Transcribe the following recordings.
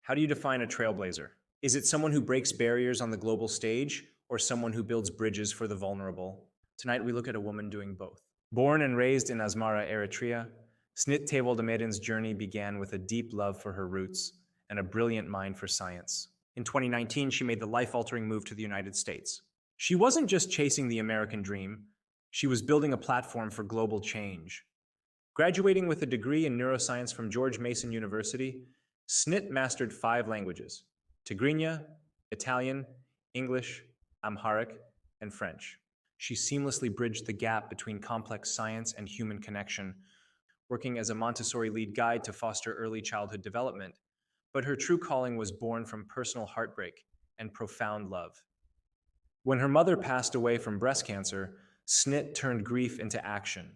How do you define a trailblazer? Is it someone who breaks barriers on the global stage or someone who builds bridges for the vulnerable? Tonight we look at a woman doing both. Born and raised in Asmara, Eritrea, Snit Tewoldemeden's journey began with a deep love for her roots and a brilliant mind for science. In 2019, she made the life-altering move to the United States. She wasn't just chasing the American dream, she was building a platform for global change. Graduating with a degree in neuroscience from George Mason University, Snit mastered 5 languages: Tigrinya, Italian, English, Amharic, and French. She seamlessly bridged the gap between complex science and human connection, working as a Montessori lead guide to foster early childhood development. But her true calling was born from personal heartbreak and profound love. When her mother passed away from breast cancer, Snit turned grief into action,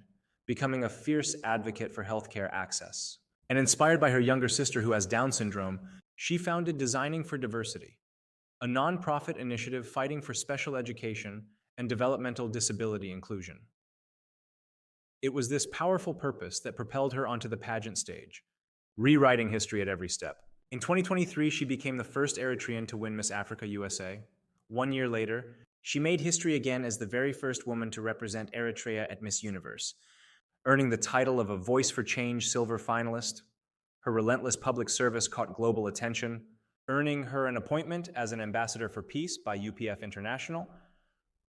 becoming a fierce advocate for healthcare access. And inspired by her younger sister who has Down syndrome, she founded Designing for Diversity, a nonprofit initiative fighting for special education and developmental disability inclusion. It was this powerful purpose that propelled her onto the pageant stage, rewriting history at every step. In 2023, she became the first Eritrean to win Miss Africa USA. 1 year later, she made history again as the very first woman to represent Eritrea at Miss Universe, earning the title of a Voice for Change silver finalist. Her relentless public service caught global attention, earning her an appointment as an ambassador for peace by UPF International.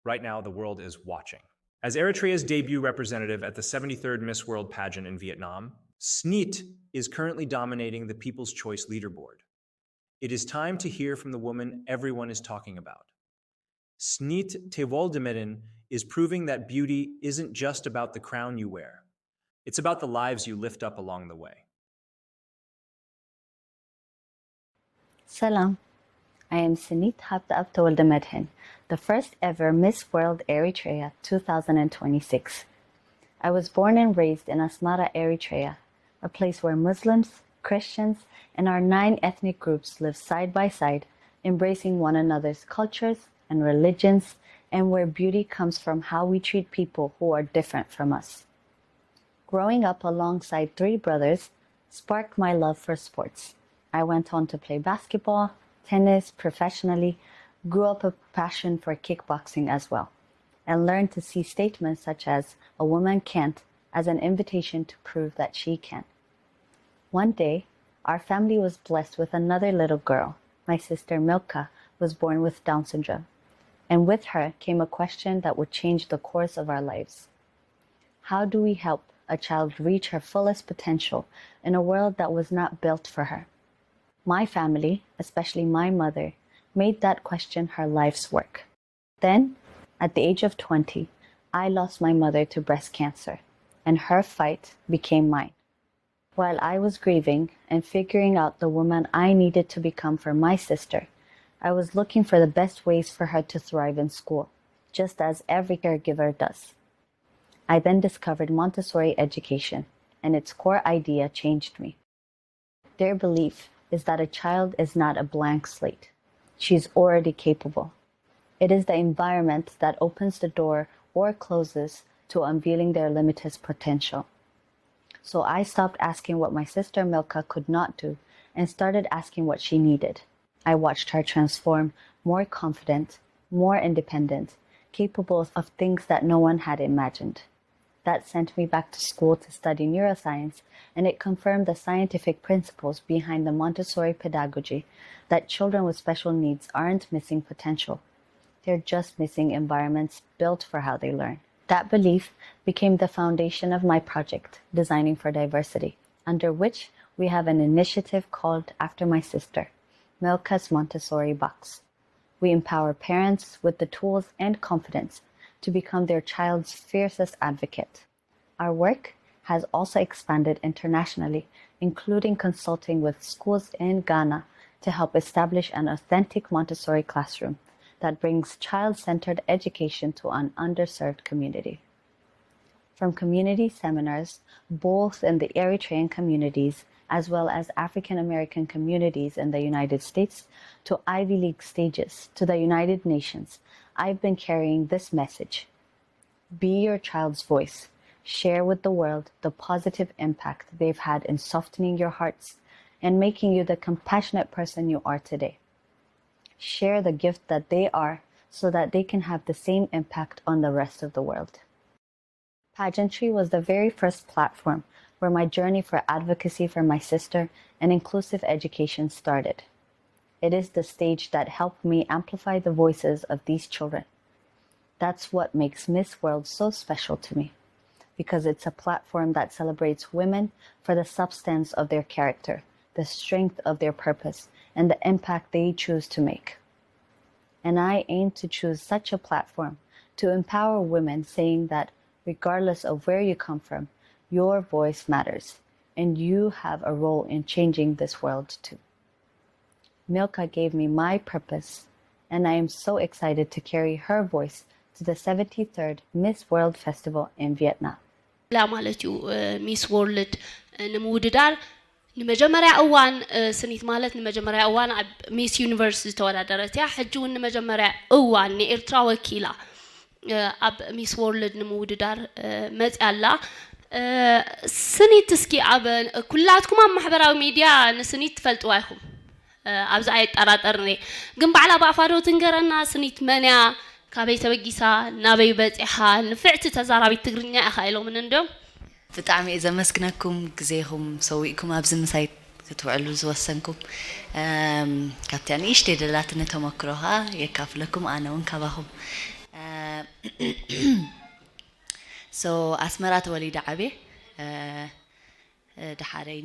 Right now, the world is watching. As Eritrea's debut representative at the 73rd Miss World pageant in Vietnam, Snit is currently dominating the People's Choice leaderboard. It is time to hear from the woman everyone is talking about. Snit Tewoldemetin is proving that beauty isn't just about the crown you wear. It's about the lives you lift up along the way. Salam. I am Snit Tewoldemetin, the first ever Miss World Eritrea 2026. I was born and raised in Asmara, Eritrea, a place where Muslims, Christians, and our 9 ethnic groups live side by side, embracing one another's cultures and religions, and where beauty comes from how we treat people who are different from us. Growing up alongside 3 brothers sparked my love for sports. I went on to play basketball, tennis professionally, grew up a passion for kickboxing as well, and learned to see statements such as "a woman can't" as an invitation to prove that she can. One day, our family was blessed with another little girl. My sister Milka was born with Down syndrome, and with her came a question that would change the course of our lives. How do we help a child reach her fullest potential in a world that was not built for her? My family, especially my mother, made that question her life's work. Then, at the age of 20, I lost my mother to breast cancer, and her fight became mine. While I was grieving and figuring out the woman I needed to become for my sister, I was looking for the best ways for her to thrive in school, just as every caregiver does. I then discovered Montessori education, and its core idea changed me. Their belief is that a child is not a blank slate. She's already capable. It is the environment that opens the door or closes to unveiling their limitless potential. So I stopped asking what my sister Milka could not do and started asking what she needed. I watched her transform, more confident, more independent, capable of things that no one had imagined. That sent me back to school to study neuroscience, and it confirmed the scientific principles behind the Montessori pedagogy, that children with special needs aren't missing potential. They're just missing environments built for how they learn. That belief became the foundation of my project, Designing for Diversity, under which we have an initiative called after my sister, Milka's Montessori Box. We empower parents with the tools and confidence to become their child's fiercest advocate. Our work has also expanded internationally, including consulting with schools in Ghana to help establish an authentic Montessori classroom that brings child-centered education to an underserved community. From community seminars, both in the Eritrean communities as well as African American communities in the United States, to Ivy League stages, to the United Nations, I've been carrying this message. Be your child's voice. Share with the world the positive impact they've had in softening your hearts, and making you the compassionate person you are today. Share the gift that they are so that they can have the same impact on the rest of the world. Pageantry was the very first platform where my journey for advocacy for my sister and inclusive education started. It is the stage that helped me amplify the voices of these children. That's what makes Miss World so special to me, because it's a platform that celebrates women for the substance of their character, the strength of their purpose, and the impact they choose to make. And I aim to choose such a platform to empower women, saying that regardless of where you come from, your voice matters, and you have a role in changing this world too. Milka gave me my purpose, and I am so excited to carry her voice to the 73rd Miss World Festival in Vietnam. لا مالتيو ميس وورلد ንምውድዳር ንመጀመርያ እዋን ስኒት ማለት ንመጀመርያ እዋን ሚስ ዩኒቨርስ ዝተወዳደረት ያ ሕጂ እውን ንመጀመርያ እዋን ንኤርትራ ወኪላ ኣብ ሚስ ወርልድ ንምውድዳር መጽያላ ስኒት እስኪ ኣብ ኩላትኩም ኣብ ማሕበራዊ ሚድያ ንስኒት ትፈልጥዋ ኢኹም ኣብዛ ኣይጠራጠርኒ ግን ባዕላ ባፋዶ ትንገረና ስኒት መንያ ካበይ ተበጊሳ ናበይ በጽሓ ንፍዕቲ ተዛራቢት ትግርኛ ኢኻ ኢሎም እንደም ብጣዕሚ ዘመስግነኩም ግዜኹም ሰዊእኩም ኣብዚ ምሳይ ክትውዕሉ ዝወሰንኩም ካብቲያን ኢሽቴ ደላትነ ተመክሮኻ የካፍለኩም ኣነ እውን ካባኹም so ኣስመራ ተወሊደ ዓብየ ድሓረይ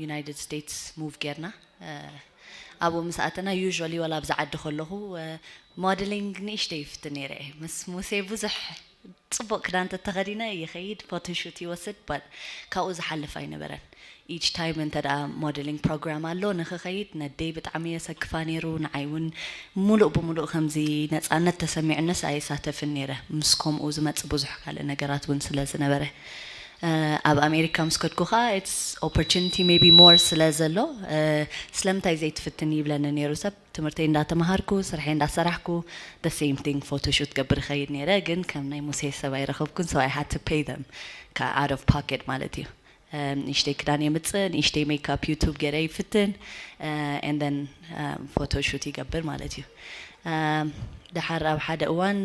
ዩናይትድ ስቴትስ ሙቭ ጌርና ኣብኡ ምስኣተና ዩዥዋሊ ወላ ኣብዛ ዓዲ ከለኹ ሞዴሊንግ ንእሽተ ይፍት ነይረ ምስ ሙሴ ብዙሕ ጽቡቅ ክዳን ተተኸዲነ ይኸይድ ፎቶሹት ይወስድ በት ካብኡ ዝሓልፍ ኣይነበረን each time እንተዳ ሞዴሊንግ ፕሮግራም ኣሎ ንኽኸይድ ነደይ ብጣዕሚ የሰክፋ ነይሩ ንዓይ እውን ሙሉእ ብሙሉእ ከምዚ ነፃነት ተሰሚዕነስ ኣይሳተፍን ነይረ ምስ ከምኡ ዝመፅእ ብዙሕ ካልእ ነገራት እውን ስለ ዝነበረ ኣብ ኣሜሪካ ምስ ከድኩ ኸ it's opportunity maybe more ስለ ዘሎ ስለምንታይ ዘይትፍትን ይብለኒ ነይሩ ሰብ ትምህርተይ እንዳተማሃርኩ ስርሐይ እንዳሰራሕኩ the same thing ፎቶሹት ገብር ይኸይድ ነይረ ግን ከም ናይ ሙሴ ሰብ ኣይረኸብኩን so I had to pay them out of pocket ማለት እዩ ንእሽተይ ክዳን የምፅእ ንእሽተይ ሜካፕ ዩቱብ ገይረ ይፍትን and then ፎቶሹት ይገብር ማለት እዩ ድሓር ኣብ ሓደ እዋን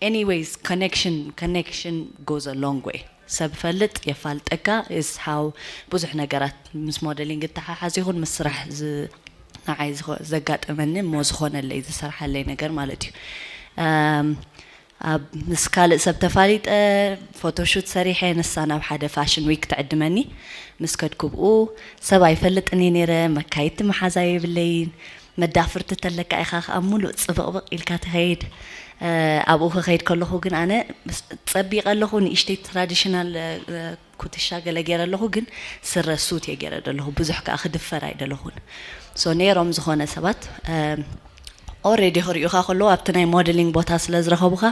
anyways connection goes a long way ሰብ ፈልጥ የፋልጠካ is how ብዙሕ ነገራት ምስ ሞዴሊንግ ተሓሓዝ ይኹን ምስ ስራሕ ንዓይ ዘጋጠመኒ ሞ ዝኾነለይ ዝሰርሓለይ ነገር ማለት እዩ ኣብ ምስ ካልእ ሰብ ተፋሊጠ ፎቶሹት ሰሪሐ ንሳ ናብ ሓደ ፋሽን ዊክ ትዕድመኒ ምስ ከድኩ ብኡ ሰብ ኣይፈልጥኒ ነይረ መካይት መሓዛ የብለይን መዳፍርቲ ተለካ ኢኻ ኣብ ሙሉእ ጽብቕብቕ ኢልካ ትኸይድ ኣብኡ ክኸይድ ከለኹ ግን ኣነ ፀቢቕ ኣለኹ ንእሽተይ ትራዲሽናል ኩትሻ ገለ ገይረ ኣለኹ ግን ስረ ሱት እየ ገይረ ዘለኹ ብዙሕ ከዓ ክድፈር ኣይደለኹን ሶ ነይሮም ዝኾነ ሰባት ኦሬዲ ክሪኡኻ ከለዉ ኣብቲ ናይ ሞዴሊንግ ቦታ ስለ ዝረኸቡኻ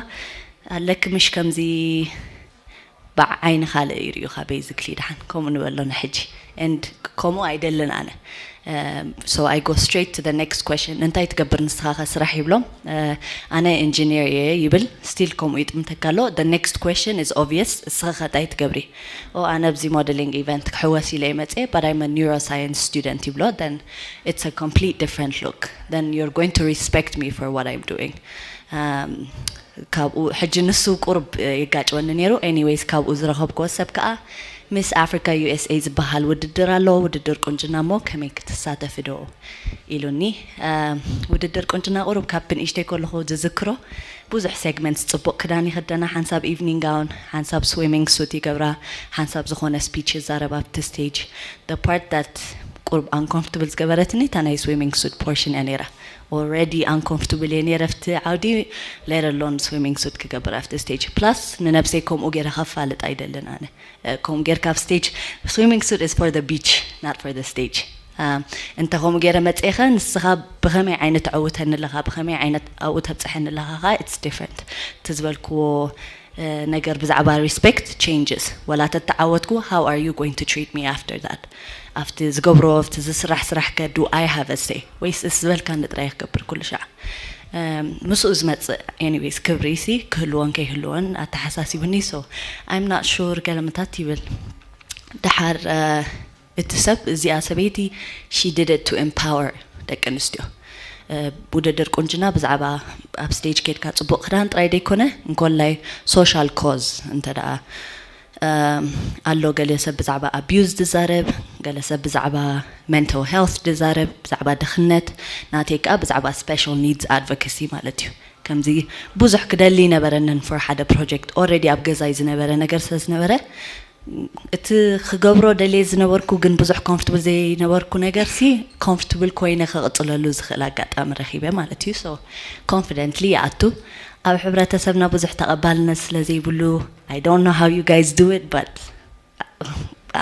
ኣለክ ምሽ ከምዚ ብዓይኒ ካልእ ይሪኡኻ ቤዚክሊ ድሓን ከምኡ ንበሎ ንሕጂ and ከምኡ ኣይደልን ኣነ so I go straight to the next question እንታይ ትገብር ንስኻ ስራሕ ይብሎም ኣነ ኢንጂነር እየ ይብል still ከምኡ ይጥምተካሎ the next question is obvious እስኻ እንታይ ትገብሪ ኣነ ኣብዚ ሞዴሊንግ ኢቨንት ክሕወስ ኢለ መፀ but I'm a neuroscience student ይብሎ then it's a complete different look then you're going to respect me for what I'm doing ካብኡ ሕጂ ንሱ ቁርብ ይጋጭወኒ ነይሩ anyways ካብኡ ዝረኸብክዎ ሰብ ከዓ Miss Africa USA ዝበሃል ውድድር ኣሎ ውድድር ቁንጅና ሞ ከመይ ክትሳተፊ ዶ ኢሉኒ ውድድር ቁንጅና ቁርብ ካብ ንእሽተይ ከለኹ ዝዝክሮ ብዙሕ ሴግመንትስ ጽቡቕ ክዳን ይኽደና ሓንሳብ ኢቭኒንግ ጋውን ሓንሳብ ስዊሚንግ ሱት ይገብራ ሓንሳብ ዝኾነ ስፒች ይዛረብ ኣብቲ ስቴጅ the part that ቁርብ uncomfortable ዝገበረትኒ እታ ናይ ስዊሚንግ ሱት ፖርሽን እያ ነይራ already uncomfortable እየ ነይረ ኣብቲ ዓውዲ let alone swimming suit ክገብር ኣብቲ ስቴጅ plus ንነብሰይ ከምኡ ጌረ ከፋልጥ ኣይደልን ኣነ ከምኡ ጌርካ ኣብ ስቴጅ swimming suit is for the beach not for the stage እንተ ከምኡ ጌረ መፅእኸ ንስኻ ብኸመይ ዓይነት ዕውተኒ ኣለኻ ብኸመይ ዓይነት ኣብኡ ተብፅሐኒ ኣለኻ it's different ትዝበልክዎ ነገር ብዛዕባ respect changes ወላ ተተዓወትኩ how are you going to treat me after that after ዝገብሮ after ዝስራሕ ስራሕ ከ do I have a say ወይስ ዝበልካ ንጥራይ ክገብር ኩሉ ሻዕ ምስኡ ዝመፅእ anyways ክብሪሲ ክህልዎን ከይህልዎን ኣተሓሳሲብኒ so I'm not sure ገለመታት ይብል ድሓር እትሰብ እዚኣ ሰበይቲ she did it to empower ደቂ ኣንስትዮ ውድድር ቁንጅና ብዛዕባ ኣብ ስቴጅ ከድካ ጽቡቕ ክዳን ጥራይ ደይኮነ እንኮላይ ሶሻል ኮዝ እንተዳ አሎ ገለ ሰብ ብዛዕባ abuse ድዛረብ ገለ ሰብ ብዛዕባ mental health ድዛረብ ብዛዕባ ድኽነት ናቴካ ብዛዕባ special needs advocacy ማለት እዩ ከምዚ ብዙሕ ክደሊ ነበረንን for ሓደ ፕሮጀክት already ኣብ ገዛይ ዝነበረ ነገር ስለዝነበረ እቲ ክገብሮ ደልየ ዝነበርኩ ግን ብዙሕ comfortable ዘይነበርኩ ነገርሲ comfortable ኮይነ ክቕፅለሉ ዝኽእል ኣጋጣሚ ረኺበ ማለት እዩ so confidently ኣቱ ኣብ ሕብረተሰብና ብዙሕ ተቐባልነት ስለዘይብሉ I don't know how you guys do it but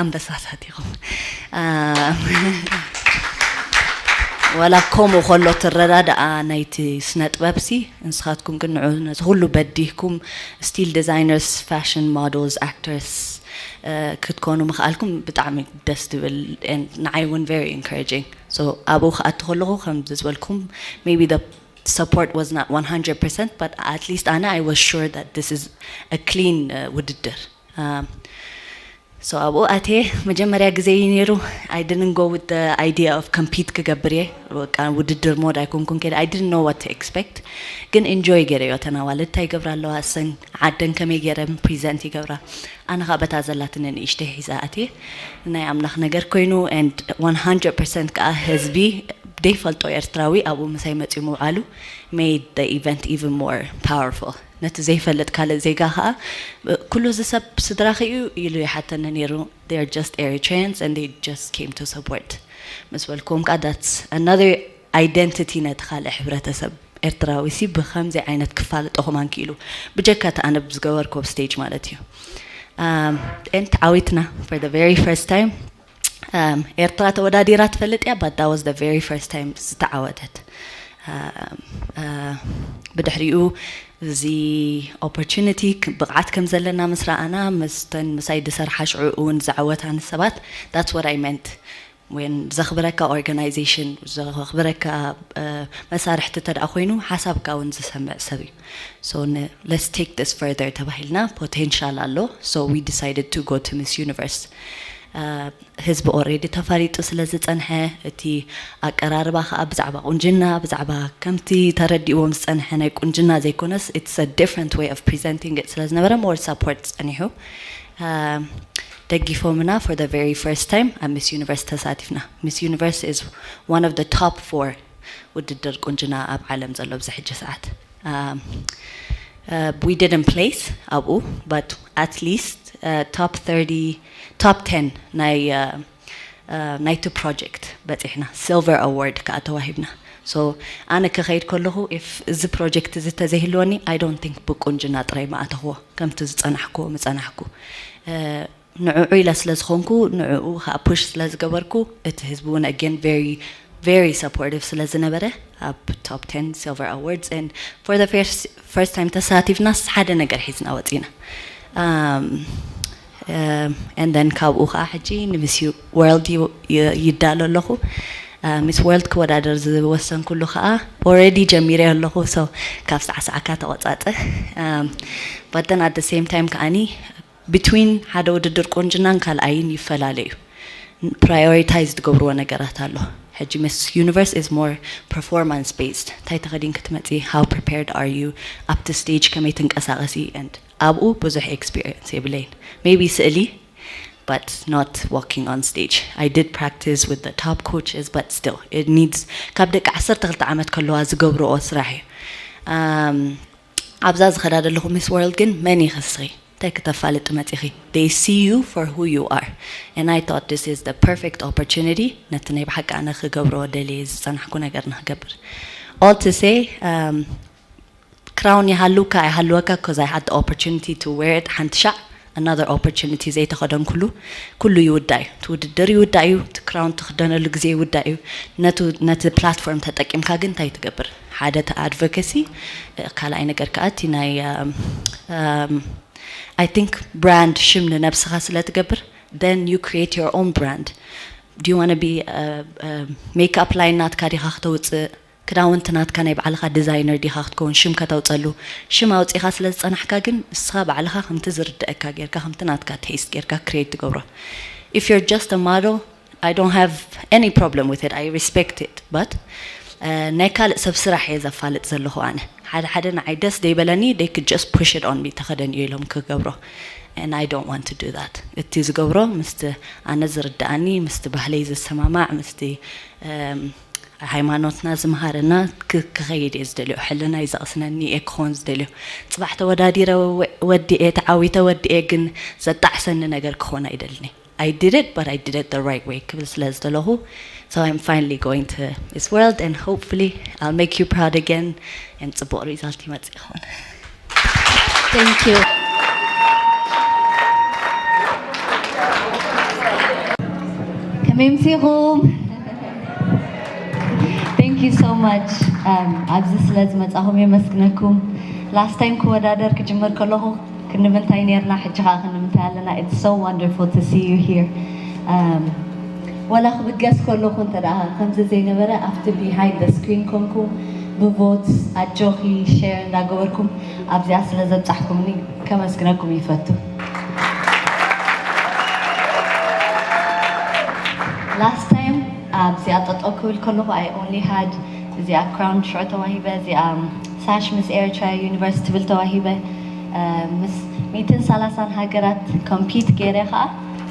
ኣንበሳታት ኢኹም ወላ ከምኡ ከሎ ትረዳድኣ ናይቲ ስነ ጥበብሲ ንስኻትኩም ግን ንዑ ነዚ ኩሉ በዲህኩም ስቲል ዲዛይነርስ ፋሽን ሞዴልስ ኣክተርስ ክትኮኑ ምኽኣልኩም ብጣዕሚ ደስ ትብል ንዓይ እውን very encouraging so ኣብኡ ክኣቱ ከለኹ ከም ዝበልኩም maybe the support was not 100% but at least I was sure that this is a clean ውድድር so abo ate መጀመሪያ ጊዜ ይነሩ I didn't go with the idea of compete ከገብሬ በቃ ውድድር ሞድ አይኮንኩን ከደ I didn't know what to expect ግን enjoy ገረዮ ተናዋለት ታይገብራለሁ አሰን ዓደን ከመይ ገረም ፕሬዘንት ይገብራ አና ኻበታ ዘላትን ንእሽተ ሒዛአቴ ናይ አምላኽ ነገር ኮይኑ and 100% ካ ህዝቢ default ኤርትራዊ አቡ መሳይ መጽሙ አሉ made the event even more powerful ነቲ ዘይፈልጥ ካለ ዜጋ ኸኣ ኩሉ ዝሰብ ስድራኺዩ ኢሉ ይሓተነ ነይሩ they are just Eritreans and they just came to support መስበልኩም ካ that's another identity ነቲ ካልእ ሕብረተሰብ ኤርትራዊ ሲ ብኸምዚ ዓይነት ክፋልጦኹም አንኪሉ ብጀካ ተኣነብ ዝገበርኩ ስቴጅ ማለት እዩ and ዓዊትና for the very first time ኤርትራ ተወዳዲራ ትፈልጥ ያ but that was the very first time ዝተዓወተት بدحريو زي opportunity بقعت كم زلنا مسرعنا مسايد سرح شعون زعوات عن السبات that's what I meant when زخبرك organization زخبرك مسارح تترأخوينو حسب كون زسمع سبي so let's take this further تبهلنا potential الله so we decided to go to Miss Universe ህዝብ already ተፋሪጡ ስለዝጸንሐ እቲ አቀራርባ ብዛዕባ ቁንጅና ብዛዕባ ከምቲ ተረዲዎም ዝጸንሐ ናይ ቁንጅና ዘይኮነስ it's a different way of presenting it ስለዝነበረ more support ጸኒሑ ደግፎምና for the very first time at Miss Universe ተሳቲፍና Miss Universe is one of the top 4 ውድድር ቁንጅና ኣብ ዓለም ዘሎ ብዝሕጂ ሰዓት we didn't place አቡ but at least top 10 ናይ to project በጽሕና silver award ከኣተዋሂብና so ኣነ ከኸይድ ከለኹ if እዚ project እዚ ተዘይህልወኒ I don't think ብቁንጅና ጥራይ ማኣተኽዎ ከምቲ ዝጸናሕኩ ምጸናሕኩ ንዕዑ ኢለ ስለዝኾንኩ ንዕዑ ኸኣ push ስለዝገበርኩ እቲ ህዝቢ እውን again very supportive ስለዝነበረ ኣብ top 10 silver awards and for the first time ተሳቲፍና ሓደ ነገር ሒዝና ወፂና and then ካብኡ ኸኣ ሕጂ ንሚስ ዎርልድ ይዳሎ ኣለኹ ሚስ ዎርልድ ክወዳደር ዝወሰን ኩሉ ኸኣ already ጀሚረ ኣለኹ so ካብ ሰዓሰዓካ ተቆጻጸ but then at the same time ከኣኒ between ሓደ ውድድር ቁንጅናን ካልኣይን ይፈላለዩ prioritize ዝገብርዎ ነገራት ኣሎ ሕጂ Miss Universe is more performance based ታይ ተኸዲን ክትመጪ how prepared are you up to stage ከመይ ትንቀሳቐሲ and ኣብኡ ብዙሕ experience የብለይን maybe ስእሊ but not walking on stage I did practice with the top coaches but still it needs ካብ ደቂ 12 ዓመት ከለዋ ዝገብርኦ ስራሕ እዩ ኣብዛ ዝኸዳደለኹ Miss World ግን መን ይኸስኺ ተከታፋልጥ መጽኺ they see you for who you are and I thought this is the perfect opportunity ነትነይ በሐቅ ኣነ ክገብሮ ደልየ ዝጸናሕኩ ነገር ንኽገብር all to say crown ያሃሉካ አይሃሉካ because I had the opportunity to wear it ሓንትሻ another opportunity زي تخدم كله يوداي توددر يوداي crown تخدنا لجزء يوداي نت platform تتأكيم كاجن تاي تجبر حادة advocacy كلا أي نجار كأتي ناي I think brand شمل نفس خاصلة تجبر then you create your own brand do you want to be makeup line نات كاري خاطوت كراونت نات كان يبعلها ديزاينر دي خاخت كون شم كتوصلو شم اوصي خاص لصنحكا كن اسخا بعلها خمت زرد اكا غيركا خمت نات كا تيست غيركا كرييت تغبرو if you're just a model I don't have any problem with it. I respect it. But ናይ ካልእ ሰብ ስራሕ እየ ዘፋልጥ ዘለኹ ኣነ ሓደ ንዓይ ደስ ደይበለኒ they could just push it on me ተኸደን እዩ ኢሎም ክገብሮ and I don't want to do that. እቲ ዝገብሮ ምስቲ ኣነ ዝርዳእኒ ምስቲ ባህለይ ዝሰማማዕ ምስቲ ሃይማኖትና ዝምሃረና ክኸይድ እየ ዝደልዮ ሕልናይ ዘቕስነኒ እየ ክኾን ዝደልዮ ፅባሕ ተወዳዲረ ወዲኤ ተዓዊተ ወዲኤ ግን ዘጣዕሰኒ ነገር ክኾን ኣይደልኒ I did it, but I did it the right way. So I'm finally going to this world, and hopefully I'll make you proud again. And support result. Thank you. Thank you so much. Last time kuwadadar kajimar kaloho. It's so wonderful to see you here. After behind the screen votes at Johi share and Dagoverkum Abzias Lazatahkumni Kamasgrakum Ifatu. Last time Abziatot Okul Kolo I only had the crown short Wahibe, the Sash Miss Eritrea University Viltawahibe. Meeting Salasan Hagarat compete Gereha,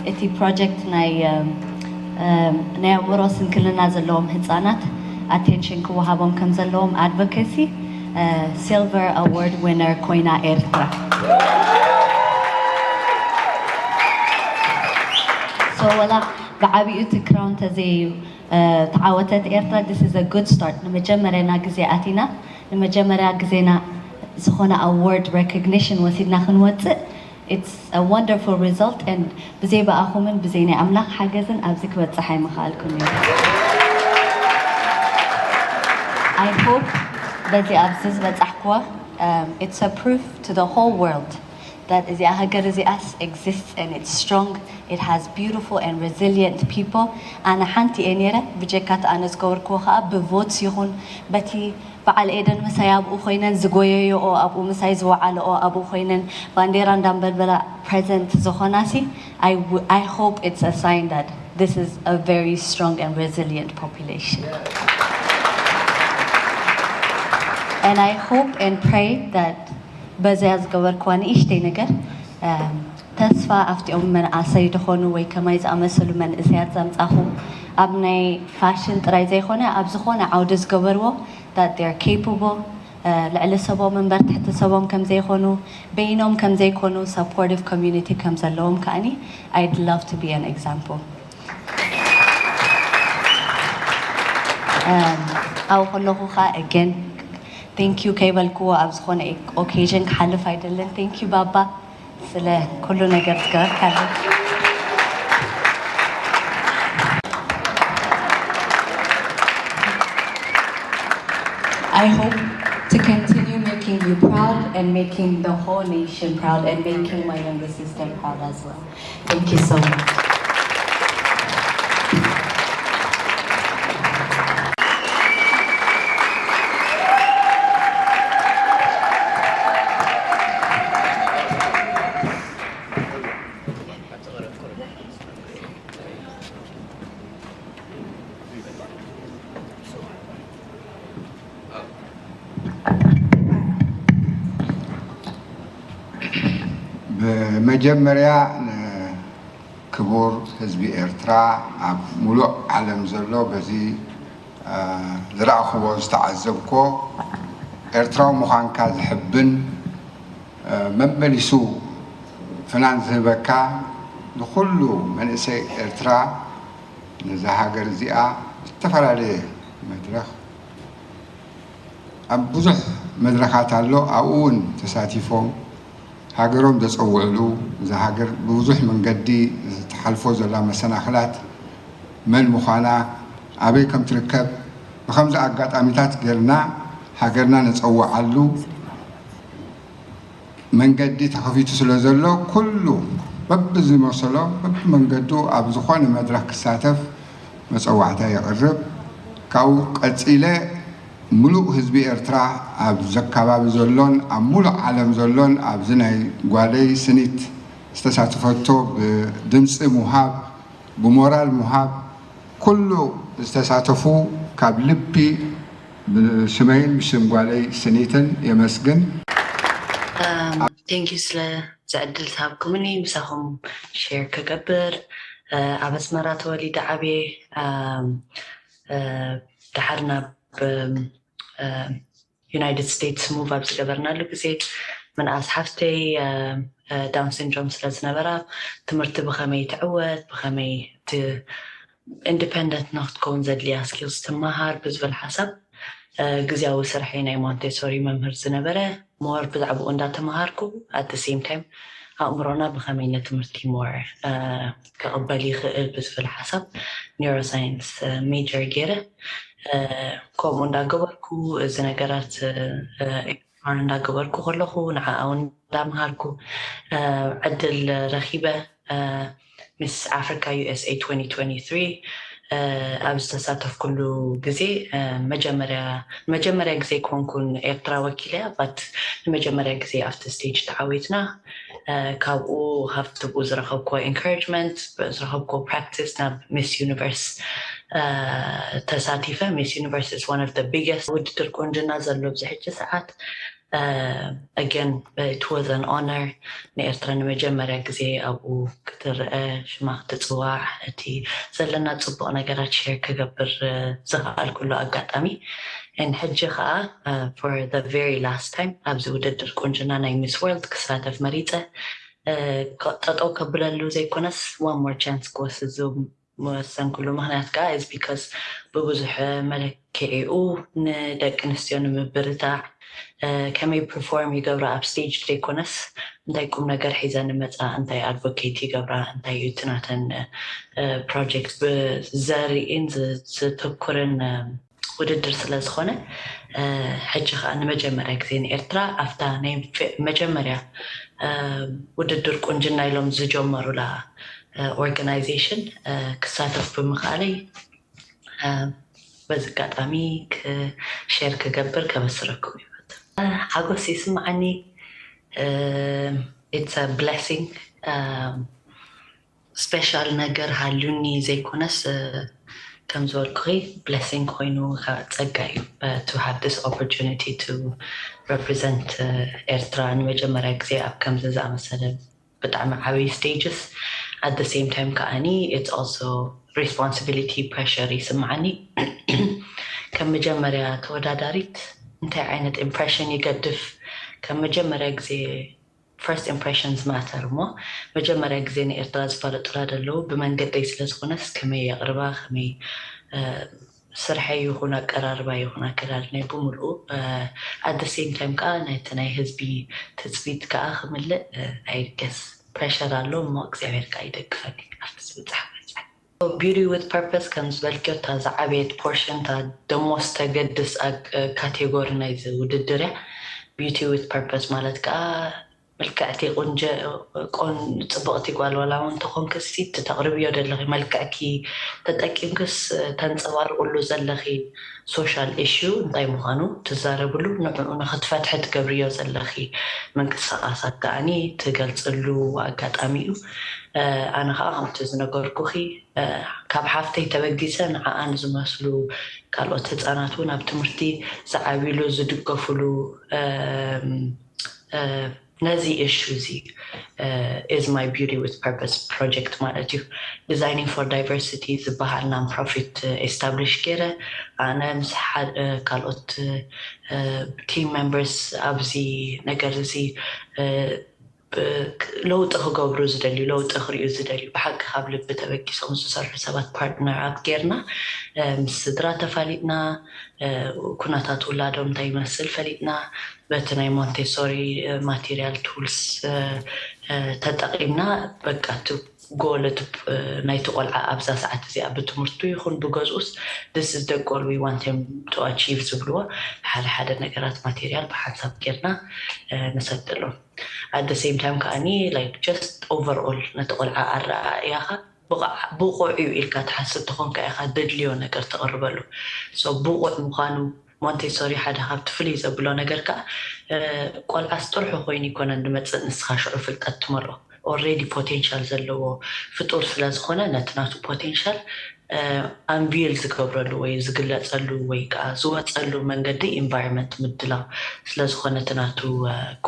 eti project nay Moros and Kilinazalom Hitzanat, attention Kuwahabom Kamzalom advocacy, silver award winner Koina Ertra. So wala Ba'abi uti crown tazi ta'awatat Ertra, this is a good start. Namajamara na gize atina, namajamara gizena Zona award recognition was it it's a wonderful result and bzeba akhumen bzene amlak hagazan abzik watsahay makhalkum. I hope that the abziz watsahkwa it's a proof to the whole world that the Hagarizias exists and it's strong. It has beautiful and resilient people. And hanti enira bijekat anas gorkoha bevotes yihun bati بعل إيدن مسايا أبو خينن زغوية أو أبو مساي زوعل أو أبو خينن بانديران دامبل بلا present زخوناسي. I hope it's a sign that this is a very strong and resilient population. And I hope and pray that بزاز قبر كوان إشتي نجر تسفى أفتي من أسيد خونو ويكمايز أمسلو من إسياد زمت أخو أبني fashion ترايزي خونه أبزخونه عودز قبرو that they're capable لعل سبوا من بر تحت سبوا كم زي خونو بينهم كم زي خونو supportive community كم زلهم كأني I'd love to be an example. أو خلوه خا again thank you كيبل كوا أبزخونه occasion كحلف أيدلن thank you بابا سلا كلنا جرتكار كله. I hope to continue making you proud and making the whole nation proud and making my younger sister proud as well. Thank you so much. مجمريا كبور حزب إرترا ملوء عالم زلو بزي زرعخو استعذبكو إرترا مخان كاز حبن مبلسو فنان زبكا نخلو من إسي إرترا نزاهاجر زيا استفر عليه مدرخ أبوزح مدرخات اللو أون تساتيفهم هاجرهم تسوّلوا إذا هاجر بوضوح من قدي تحالفوا زلا مسناخلات من مخانا أبيكم تركب بخمسة أقات أميتات قلنا هاجرنا نتسوّع علو من قدي تخفيت سلزلو كله ببزي موصلو من قدو أبزخوان مدرخ كساتف مسوّعتها يقرب كاو قتيلة ملوء حزب إرترا أبز كباب زلون ملوء عالم زلون أبزناي قالي سنيت استساتفتو بدمس مهاب بمورال مهاب ኩሉ ዝተሳተፉ ካብ ልቢ ብስመይን ብስም ጓለይ ስኒትን የመስግን ቴንክ ዩ ስለ ዝዕድል ዝሃብኩምኒ ምሳኹም ሼር ክገብር ኣብ ኣስመራ ተወሊደ ዓብየ ድሓር ናብ ዩናይትድ ስቴትስ ሙቭ ኣብ ዝገበርናሉ ግዜ منأس حفتي داون سيندروم سلز نبرة تمرت بخمي تعود بخمي independent نخت كون زد ليها skills تمهار بزبل حسب جزياو سرحين أي مونتيسوري ممهر زنبرة مور بلعبوا أندا تمهاركو at the same time أمرنا بخمي نتمرتي مور كقبلي خيل بزبل حسب neuroscience major جيرة كوم أندا جبركو زنجرات أنا ناقبر كله نعاون دام هاركو عدل رخيبة مس أفريقيا USA 2023 أبستساتف كله جزء مجمرة جزء كون إرترا وكيلة but مجمرة جزء after stage تعويتنا كابو هفتبو زرخبكو encouragement زرخبكو practice ناب Miss Universe تساتيفة Miss Universe is one of the biggest وድድር ቁንጅና ዘሎ ብዝሕጂ ሰዓት again it was an honor ንኤርትራ ንመጀመርያ ግዜ ኣብኡ ክትርአ ሽማ ክትፅዋዕ እቲ ዘለና ፅቡቅ ነገራት ሼር ክገብር ዝኽኣል ኩሉ ኣጋጣሚ and ሕጂ ከዓ for the very last time ኣብዚ ውድድር ቁንጅና ናይ Miss World ክሳተፍ መሪፀ ጠጠው ከብለሉ ዘይኮነስ one more chance ክወስድ መወሰን ኩሉ ምክንያት ከዓ is because ብብዙሕ መለክዒኡ ንደቂ ኣንስትዮ ንምብርታዕ ከመይ ፐርፎርም ይገብራ ኣብ ስቴጅ ዘይኮነስ እንታይ ቁም ነገር ሒዛ ንመፃ እንታይ ኣድቮኬት ይገብራ እንታይ እዩ ትናተን ፕሮጀክት ብዘርእን ዝተኩርን ውድድር ስለ ዝኾነ ሕጂ ከዓ ንመጀመርያ ግዜ ንኤርትራ ኣፍታ ናይ መጀመርያ ውድድር ቁንጅና ኢሎም ዝጀመሩላ organization ክሳተፍ ብምኽኣለይ በዚ ኣጋጣሚ ሼር ክገብር ከበስረኩም ሓጎስ ይስምዓኒ it's a blessing special ነገር ሃልዩኒ ዘይኮነስ ከም ዝበልኩኺ blessing ኮይኑ ጸጋ እዩ to have this opportunity to represent ኤርትራ ንመጀመርያ ግዜ ኣብ ከምዚ ዝኣመሰለ ብጣዕሚ ዓብይ stages at the same time كأني it's also responsibility pressure يسمعني كم مجمرة توداداريت انت عينت impression يقدف كم مجمرة جزي first impressions matter مو مجمرة جزي نيرتراز فالطراد اللو بمن قد يسلس خنس كمي يقربا كمي سرحي يخونا قراربا يخونا قرارني بملو at the same time كأنا يتناي هزبي تثبيت كأخم اللي I guess pressure allo mo እግዚአብሔር ጋር ይደግፈኝ አፍስ ብጻሐት beauty with purpose comes welcome to the abet portion to the most ተገድስ ካቴጎሪ ናይ ውድድር beauty with purpose ማለት ካ መልክዕቲ ቆንጆ ጽቡቕቲ ጓልዋላውን ተኾንክስ ሲት ተቅርብዮ ደለኺ መልክዕኪ ተጠቂምክስ ተንጸባርቁሉ ዘለኺ ሶሻል ኢሹ እንታይ ምዃኑ ትዛረብሉ ንኽትፈትሕ ትገብርዮ ዘለኺ መንቀሳቐሳት ከዓኒ ትገልጽሉ ኣጋጣሚ እዩ ኣነ ከዓ ከምቲ ዝነገርኩኺ ካብ ሓፍተይ ተበጊሰ ንዓኣን ዝመስሉ ካልኦት ህፃናት እውን ኣብ ትምህርቲ ዝዓብይሉ ዝድገፍሉ Nazi issues is my beauty with purpose project ማለት እዩ designing for diversity ዝበሃል non-profit establish ገይረ ኣነ ምስ ካልኦት team members ኣብዚ ነገር እዚ ለውጥ ክገብሩ ዝደልዩ ለውጥ ክሪኡ ዝደልዩ ብሓቂ ካብ ልቢ ተበጊሶም ዝሰርሑ ሰባት ፓርትነር ኣብ ጌርና ምስ ስድራ ተፋሊጥና ኩነታት ውላዶም እንታይ ይመስል ፈሊጥና በቲ ናይ ሞንቴሶሪ ማቴሪያል ቱልስ ተጠቒምና በቃ ጎል ናይቲ ቆልዓ ኣብዛ ሰዓት እዚኣ ብትምህርቱ ይኹን ብገዝኡስ this is the goal we want him to achieve ዝብልዎ ሓደ ነገራት ማቴሪያል ብሓሳብ ጌርና ንሰጥሎ at the same time ከኣኒ like just overall ነቲ ቆልዓ ኣረኣእያኻ ብቑዕ እዩ ኢልካ ትሓስብ ትኾንካ ኢኻ ደድልዮ ነገር ተቕርበሉ so ብቑዕ ምዃኑ ሞንቴሶሪ ሓደ ካብቲ ፍልይ ዘብሎ ነገር ከዓ ቆልዓ ስጥርሑ ኮይኑ ይኮነ ንመፅእ ንስኻ ሽዑ ፍልጠት ትመርኦ already potential ዘለዎ ፍጡር ስለ ዝኾነ ነቲ ናቱ potential ኣንቪል ዝገብረሉ ወይ ዝግለጸሉ ወይ ከዓ ዝወፀሉ መንገዲ ኢንቫይሮንመንት ምድላው ስለ ዝኾነ እቲ ናቱ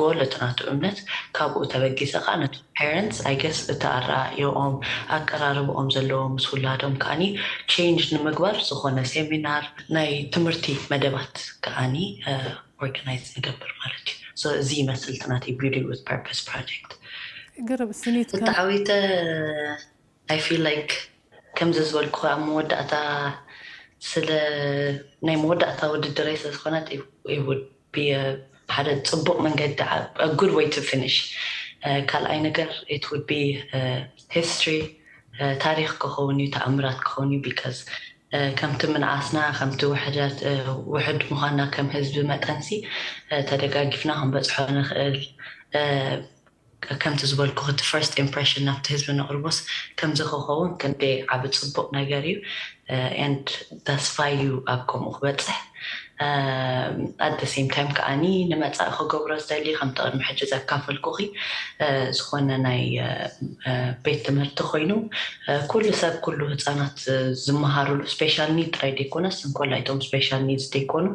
ጎል እቲ ናቱ እምነት ካብኡ ተበጊሰ ከዓ ነቲ ፓረንትስ ኣይገስ እቲ ኣረኣእዮኦም ኣቀራርብኦም ዘለዎም ምስ ውላዶም ከዓኒ ቼንጅ ንምግባር ዝኾነ ሴሚናር ናይ ትምህርቲ መደባት ከዓኒ ኦርጋናይዝ ንገብር ማለት እዩ ሶ እዚ ይመስል እቲ ናተይ ቢልዲንግ ዊዝ ፐርፐስ ፕሮጀክት قرب سنيت كان تعويت I feel like كم زبالكو عم مودعتا سلا ناي مودعتا ውድድር ስለዝኾነት it would be ሓደ ጽቡቕ መንገዲ a good way to finish ካልኣይ ነገር it would be history ታሪኽ ክኸውን እዩ ተኣምራት ክኸውን እዩ because ከምቲ ምንዓስና ከምቲ ውሕድ ምዃንና ከም ህዝቢ መጠንሲ ተደጋጊፍና ክንበፅሖ ንኽእል ከምቲ ዝበልኩ እቲ first impression ናብቲ ህዝቢ ነቕርቦስ ከምዚ ክኸውን ክንደይ ዓብ ጽቡቕ ነገር እዩ and ተስፋዩ ኣብ ከምኡ ክበፅሕ at the same time ከዓኒ ንመጻኢ ክገብሮ ዝደሊ ከምቲ ቅድሚ ሕጂ ዘካፈልኩኺ ዝኾነ ናይ ቤት ትምህርቲ ኮይኑ ኩሉ ሰብ ኩሉ ህፃናት ዝመሃሩሉ ስፔሻል ኒድ ጥራይ ደይኮነስ እንኮላይቶም ስፔሻል ኒድስ ደይኮኑ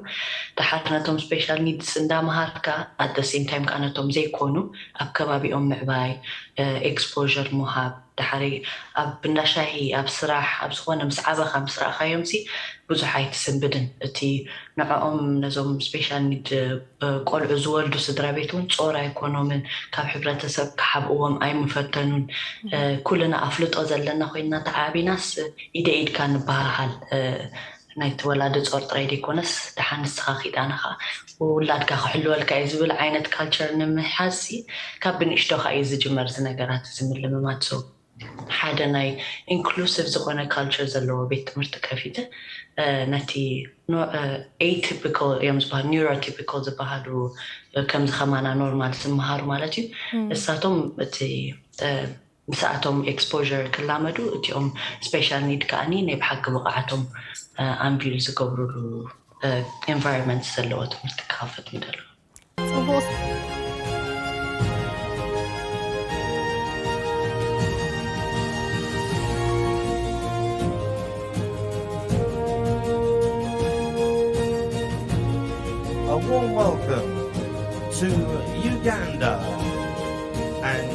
ድሓር ነቶም ስፔሻል ኒድስ እንዳምሃርካ at the same time ከዓ ነቶም ዘይኮኑ ኣብ ከባቢኦም ምዕባይ ኤክስፖዠር ምሃብ ድሓሪ ኣብ ብናሻሂ ኣብ ስራሕ ኣብ ዝኾነ ምስ ዓበኻ ምስ ረኣኻዮም ብዙሕ ኣይትስንብድን እቲ ንዕኦም ነዞም ስፔሻል ኒድ ቆልዑ ዝወልዱ ስድራ ቤት እውን ጾር ኣይኮኖምን ካብ ሕብረተሰብ ክሓብእዎም ኣይምፈተኑን ኩልና ኣፍልጦ ዘለና ኮይንና ተዓቢናስ ኢደ ኢድካ ንባሃሃል ናይቲ ወላዲ ጾር ጥራይ ደይኮነስ ድሓን ንስኻ ኺዳንኻ ውላድካ ክሕልወልካ እዩ ዝብል ዓይነት ካልቸር ንምሓዝ ካብ ብንእሽቶኻ እዩ ዝጅመር ነገራት ዝምልምማት ሰው ሓደ ናይ ኢንክሉሲቭ ዝኾነ ካልቸር ዘለዎ ቤት ትምህርቲ ከፊተ ነቲ atypical እዮም ዝበሃሉ ኒውሮቲፒካል ዝበሃሉ ከም ዝኸማና ኖርማል ዝመሃሩ ማለት እዩ እሳቶም እቲ ምስኣቶም ኤክስፖዠር ክላመዱ እቲኦም ስፔሻል ኒድ ከዓኒ ናይ ብሓቂ ብቕዓቶም ኣንቢል ዝገብሩሉ ኤንቫይሮንመንት ዘለዎ ትምህርቲ ክኸፍት ምደሎ A warm welcome to Uganda and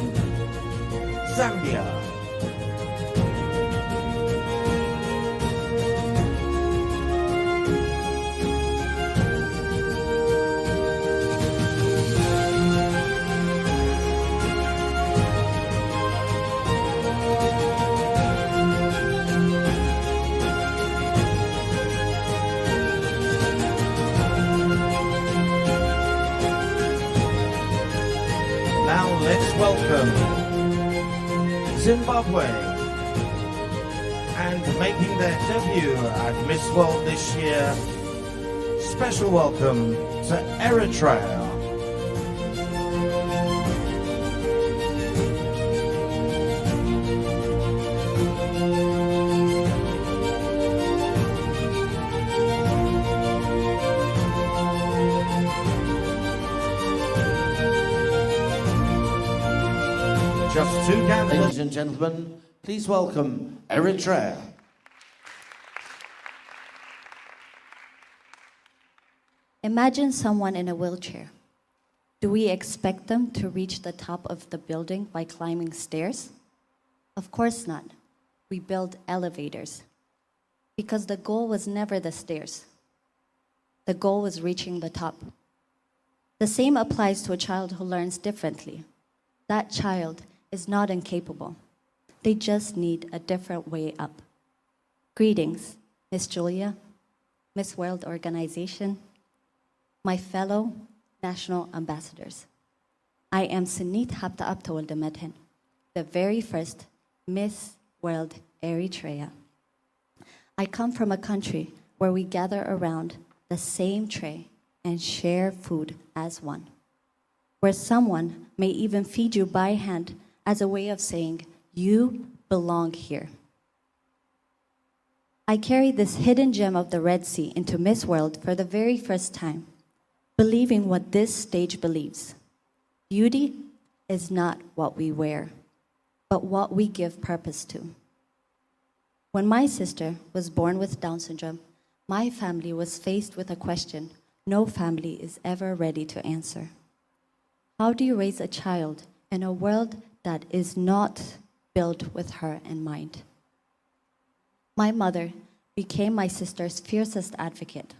Zambia. Let's welcome Zimbabwe and making their debut at Miss World this year. Special welcome to Eritrea. Just two candidates. Ladies and gentlemen, please welcome Eritrea. Imagine someone in a wheelchair. Do we expect them to reach the top of the building by climbing stairs? Of course not. We build elevators. Because the goal was never the stairs. The goal was reaching the top. The same applies to a child who learns differently. That child is not incapable. They just need a different way up. Greetings, Miss Julia, Miss World Organization, my fellow national ambassadors. I am Snit Tewoldemedhin, the very first Miss World Eritrea. I come from a country where we gather around the same tray and share food as one, where someone may even feed you by hand as a way of saying, you belong here. I carry this hidden gem of the Red Sea into Miss World for the very first time, believing what this stage believes. Beauty is not what we wear, but what we give purpose to. When my sister was born with Down syndrome, my family was faced with a question no family is ever ready to answer. How do you raise a child in a world that is not built with her in mind? My mother became my sister's fiercest advocate.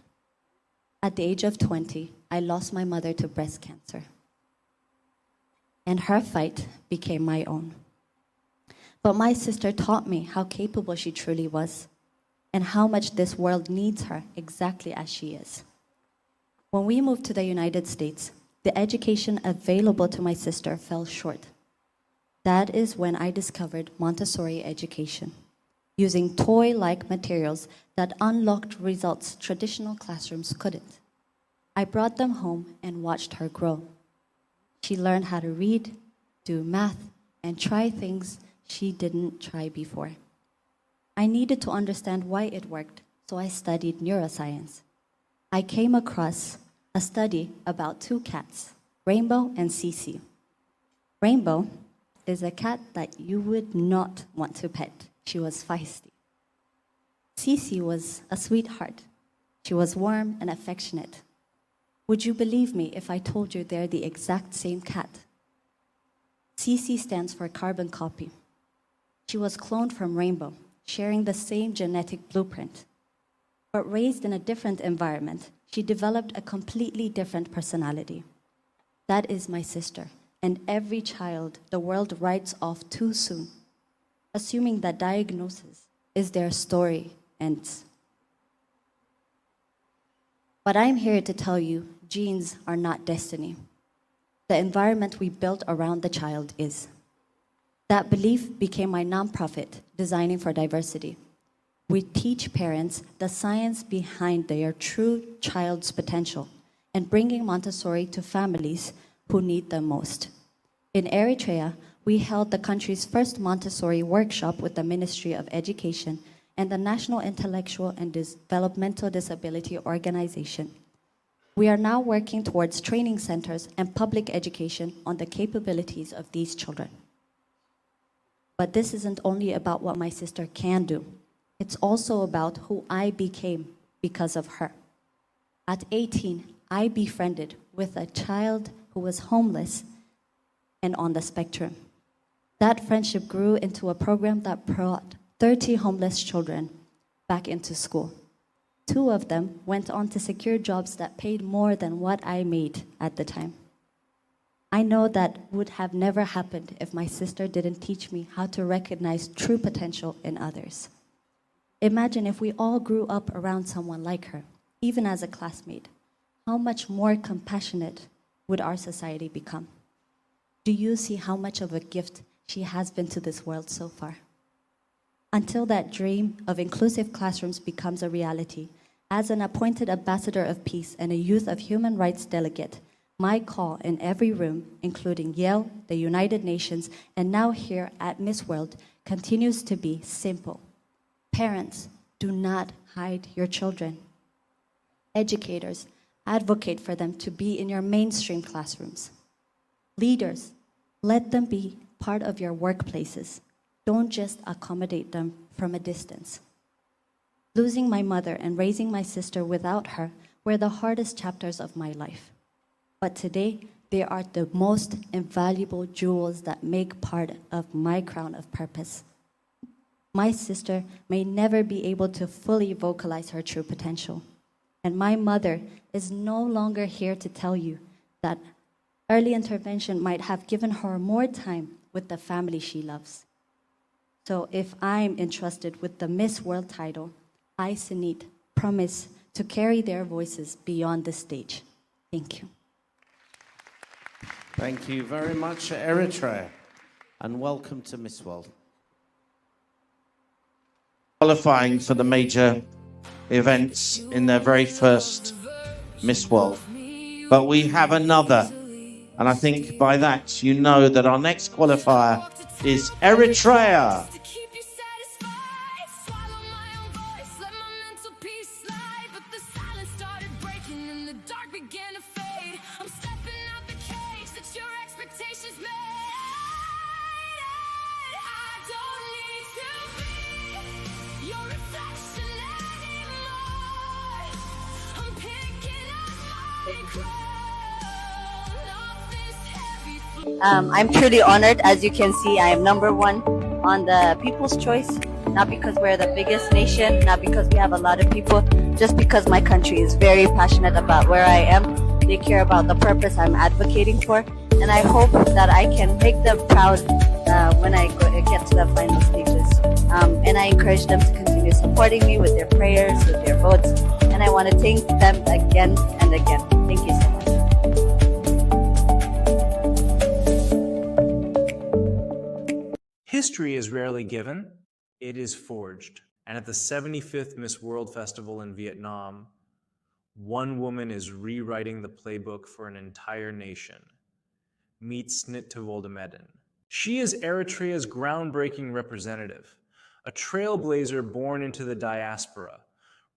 At the age of 20, I lost my mother to breast cancer. And her fight became my own. But my sister taught me how capable she truly was and how much this world needs her exactly as she is. When we moved to the United States, the education available to my sister fell short. That is when I discovered Montessori education, using toy-like materials that unlocked results traditional classrooms couldn't. I brought them home and watched her grow. She learned how to read, do math, and try things she didn't try before. I needed to understand why it worked, so I studied neuroscience. I came across a study about two cats, Rainbow and Cece. Rainbow is a cat that you would not want to pet. She was feisty. Cece was a sweetheart. She was warm and affectionate. Would you believe me if I told you they're the exact same cat? Cece stands for carbon copy. She was cloned from Rainbow, sharing the same genetic blueprint. But raised in a different environment, she developed a completely different personality. That is my sister, and every child the world writes off too soon, assuming that diagnosis is their story ends. But I'm here to tell you, genes are not destiny. The environment we built around the child is. That belief became my nonprofit, Designing for Diversity. We teach parents the science behind their true child's potential and bringing Montessori to families who need them most. In Eritrea, we held the country's first Montessori workshop with the Ministry of Education and the National Intellectual and Developmental Disability Organization. We are now working towards training centers and public education on the capabilities of these children. But this isn't only about what my sister can do. It's also about who I became because of her. At 18, I befriended with a child who was homeless and on the spectrum. That friendship grew into a program that brought 30 homeless children back into school. 2 of them went on to secure jobs that paid more than what I made at the time. I know that would have never happened if my sister didn't teach me how to recognize true potential in others. Imagine if we all grew up around someone like her, even as a classmate. How much more compassionate would our society become? Do you see how much of a gift she has been to this world so far? Until that dream of inclusive classrooms becomes a reality, as an appointed ambassador of peace and a youth of human rights delegate, my call in every room, including Yale, the United Nations, and now here at Miss World, continues to be simple. Parents, do not hide your children. Educators, advocate for them to be in your mainstream classrooms. Leaders, let them be part of your workplaces. Don't just accommodate them from a distance. Losing my mother and raising my sister without her were the hardest chapters of my life. But today, they are the most invaluable jewels that make part of my crown of purpose. My sister may never be able to fully vocalize her true potential. And my mother is no longer here to tell you that early intervention might have given her more time with the family she loves. So if I'm entrusted with the Miss World title, I, Snit, promise to carry their voices beyond the stage. Thank you. Thank you very much, Eritrea, and welcome to Miss World. Qualifying for the major events in their very first Miss World. But we have another, and I think by that you know that our next qualifier is Eritrea. I don't need to be I'm truly honored. As you can see, I am #1 on the People's Choice, not because we're the biggest nation, not because we have a lot of people, just because my country is very passionate about where I am. They care about the purpose I'm advocating for, and I hope that I can make them proud when I get to the final stages. And I encourage them to continue supporting me with their prayers, with their votes, and I want to thank them again and again. Thank you so much. History is rarely given, it is forged. And at the 75th Miss World Festival in Vietnam, one woman is rewriting the playbook for an entire nation. Meet Snit Tewoldemedhін. She is Eritrea's groundbreaking representative, a trailblazer born into the diaspora,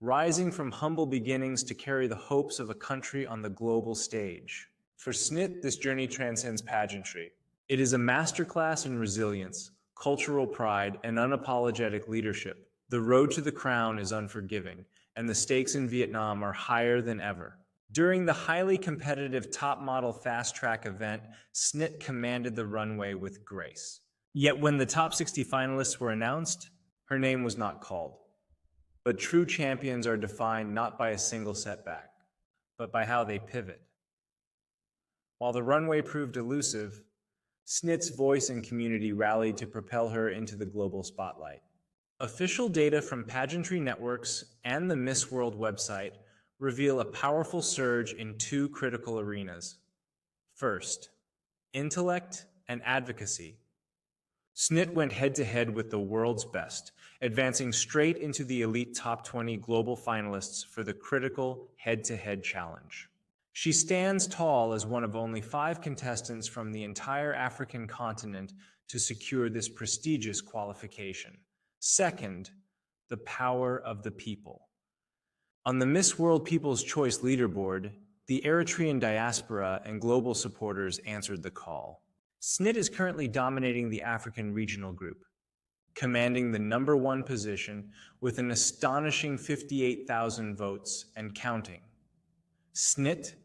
rising from humble beginnings to carry the hopes of a country on the global stage. For Snit, this journey transcends pageantry. It is a masterclass in resilience, cultural pride, and unapologetic leadership. The road to the crown is unforgiving, and the stakes in Vietnam are higher than ever. During the highly competitive top model fast track event, Snit commanded the runway with grace. Yet when the top 60 finalists were announced, her name was not called. But true champions are defined not by a single setback, but by how they pivot. While the runway proved elusive, Snit's voice and community rallied to propel her into the global spotlight. Official data from pageantry networks and the Miss World website reveal a powerful surge in two critical arenas. First, intellect and advocacy. Snit went head-to-head with the world's best, advancing straight into the elite top 20 global finalists for the critical head-to-head challenge. She stands tall as one of only 5 contestants from the entire African continent to secure this prestigious qualification. Second, the power of the people. On the Miss World People's Choice leaderboard, the Eritrean diaspora and global supporters answered the call. Snit is currently dominating the African regional group, commanding the #1 position with an astonishing 58,000 votes and counting. Snit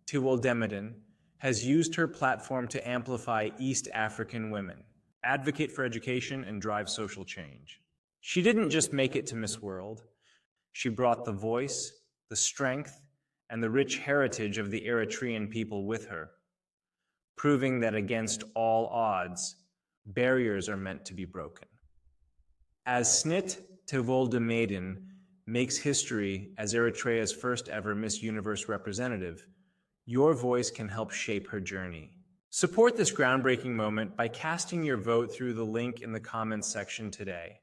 Tewoldemedhін has used her platform to amplify East African women, advocate for education, and drive social change. She didn't just make it to Miss World. She brought the voice, the strength, and the rich heritage of the Eritrean people with her, proving that against all odds, barriers are meant to be broken. As Snit Tewoldemedhін makes history as Eritrea's first ever Miss Universe representative, your voice can help shape her journey. Support this groundbreaking moment by casting your vote through the link in the comments section today.